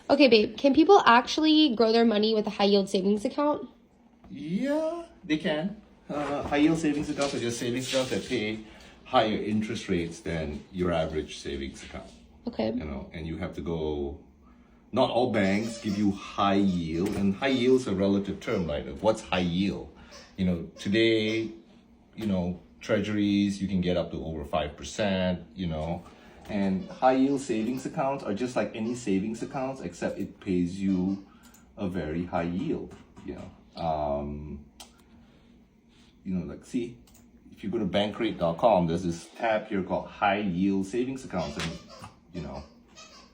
Okay, babe, can people actually grow their money with a high yield savings account? Yeah, they can. High yield savings accounts are just savings accounts that pay higher interest rates than your average savings account. Okay. And you have to go. Not all banks give you high yield, and high yield is a relative term, right? Of what's high yield? Today, treasuries you can get up to over 5%. And high yield savings accounts are just like any savings accounts, except it pays you a very high yield. Like see, if you go to bankrate.com, there's this tab here called high yield savings accounts, and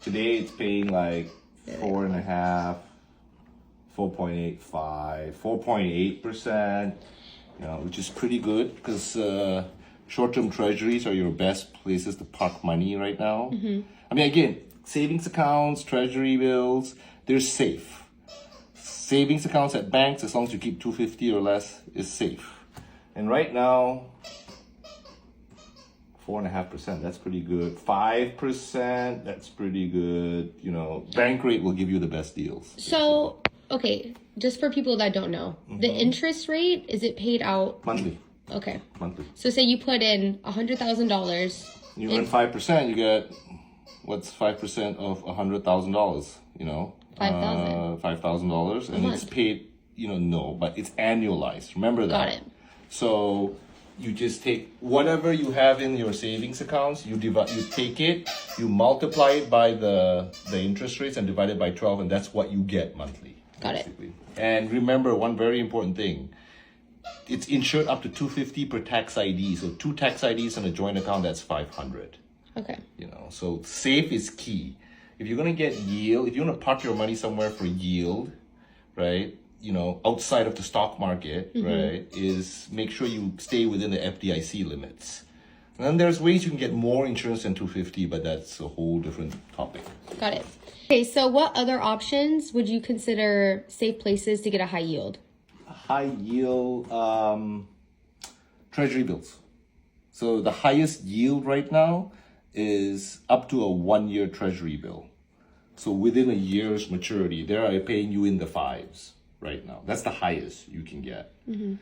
today it's paying like 4.5, 4.85, 4.8%, which is pretty good because short-term treasuries are your best places to park money right now. I mean, again, savings accounts, treasury bills, they're safe. Savings accounts at banks, as long as you keep $250 or less, is safe. And right now, 4.5%, that's pretty good. 5%, that's pretty good. Bankrate will give you the best deals. So, okay, just for people that don't know, the interest rate, is it paid out? Monthly. Okay. Monthly. So say you put in $100,000. You earn 5%, you get, what's 5% of $100,000, $5,000. $5,000, and it's paid, no, but it's annualized. Remember that. Got it. So you just take whatever you have in your savings accounts, you take it, you multiply it by the interest rates and divide it by 12, and that's what you get monthly. Got basically. it. And remember one very important thing. It's insured up to $250 per tax ID. So 2 tax IDs on a joint account, that's $500. Okay. So safe is key. If you're gonna get yield, if you wanna park your money somewhere for yield, right? Outside of the stock market, right, is make sure you stay within the FDIC limits. And then there's ways you can get more insurance than $250, but that's a whole different topic. Got it. Okay, so what other options would you consider safe places to get a high yield? High yield treasury bills. So the highest yield right now is up to a 1-year treasury bill. So within a year's maturity, they are paying you in the 5s right now. That's the highest you can get. And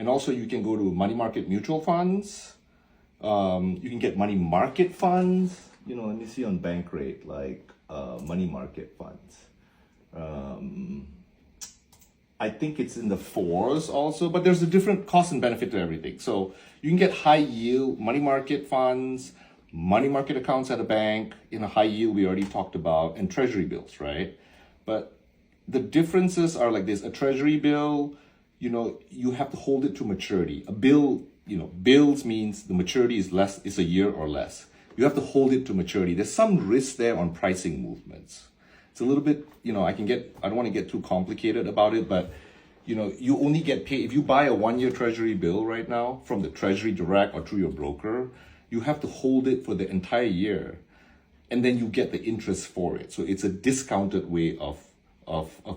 also you can go to money market mutual funds. You can get money market funds. Let me see on Bankrate, like money market funds. I think it's in the 4s also, but there's a different cost and benefit to everything. So you can get high yield money market funds, money market accounts at a bank, high yield we already talked about, and treasury bills, right? But the differences are like this. A treasury bill, you have to hold it to maturity. A bill, bills means the maturity is a year or less. You have to hold it to maturity. There's some risk there on pricing movements. It's a little bit, I don't want to get too complicated about it, but you only get paid if you buy a 1-year treasury bill right now from the Treasury Direct or through your broker, you have to hold it for the entire year, and then you get the interest for it. So it's a discounted way of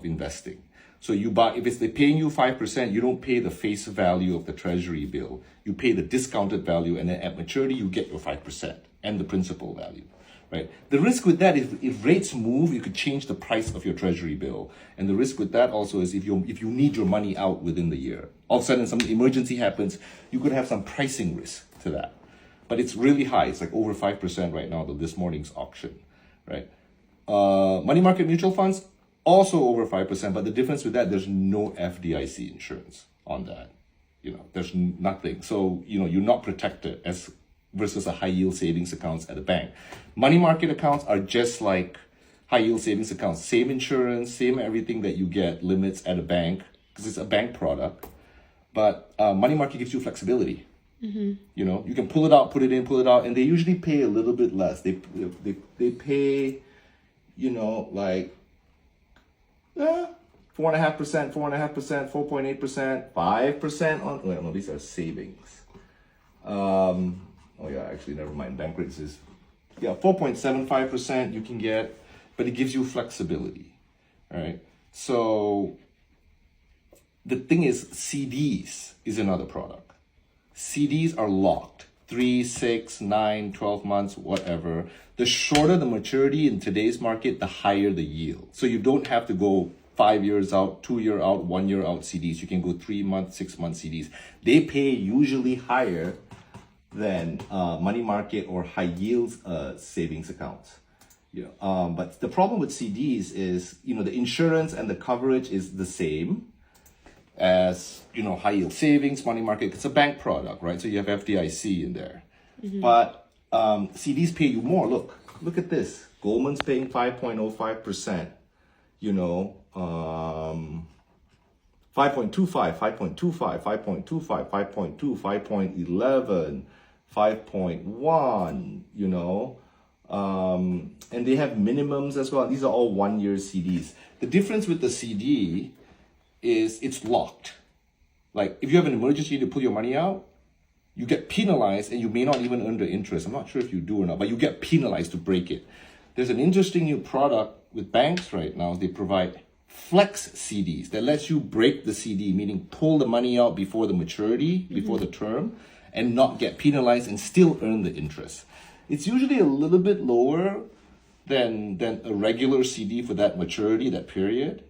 investing. So you buy, if they're paying you 5%, you don't pay the face value of the treasury bill. You pay the discounted value, and then at maturity, you get your 5% and the principal value, right? The risk with that is if rates move, you could change the price of your treasury bill. And the risk with that also is if you need your money out within the year, all of a sudden some emergency happens, you could have some pricing risk to that. But it's really high. It's like over 5% right now, this morning's auction, right? Money market mutual funds, also over 5%, but the difference with that, there's no FDIC insurance on that. There's nothing. So, you're not protected as versus a high yield savings accounts at a bank. Money market accounts are just like high yield savings accounts. Same insurance, same everything that you get, limits at a bank, because it's a bank product. But money market gives you flexibility. You can pull it out, put it in, pull it out, and they usually pay a little bit less. They pay, like 4.5%, 4.5%, 4.8%, 5% on. Well, no, these are savings. Actually, never mind. Bankrate is 4.75% you can get, but it gives you flexibility. All right. So the thing is, CDs is another product. CDs are locked. 3, 6, 9, 12 months, whatever. The shorter the maturity in today's market, the higher the yield. So you don't have to go 5 years out, 2 year out, 1 year out CDs. You can go 3 month, 6 month CDs. They pay usually higher than money market or high yield savings accounts. But the problem with CDs is, the insurance and the coverage is the same as, high yield savings, money market. It's a bank product, right? So you have FDIC in there. But CDs pay you more. Look at this. Goldman's paying 5.05%, 5.25, 5.25, 5.25, 5.2, 5.11, 5.1, and they have minimums as well. These are all 1 year CDs. The difference with the CD is it's locked. Like if you have an emergency to pull your money out, you get penalized and you may not even earn the interest. I'm not sure if you do or not, but you get penalized to break it. There's an interesting new product with banks right now. They provide flex CDs that lets you break the CD, meaning pull the money out before the maturity, before the term, and not get penalized and still earn the interest. It's usually a little bit lower than a regular CD for that maturity, that period,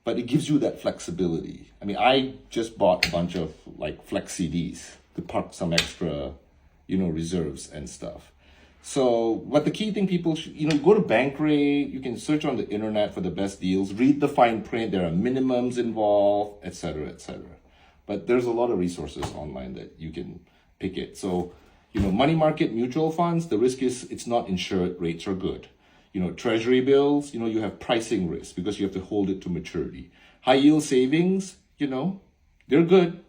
but it gives you that flexibility. I mean, I just bought a bunch of like flex CDs to park some extra, reserves and stuff. So, but the key thing people should, go to Bankrate, you can search on the internet for the best deals, read the fine print, there are minimums involved, etc., etc. But there's a lot of resources online that you can pick it. So, money market mutual funds, the risk is it's not insured, rates are good. Treasury bills, you have pricing risk because you have to hold it to maturity. High yield savings, they're good.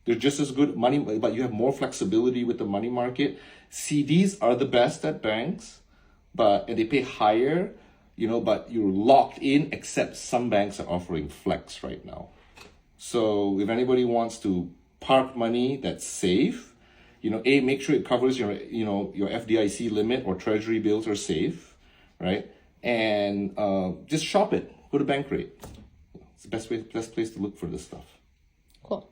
They're just as good money, but you have more flexibility with the money market. CDs are the best at banks, and they pay higher, but you're locked in, except some banks are offering flex right now. So if anybody wants to park money that's safe, make sure it covers your FDIC limit or treasury bills are safe, right? And just shop it. Go to Bankrate. It's the best place to look for this stuff. Cool.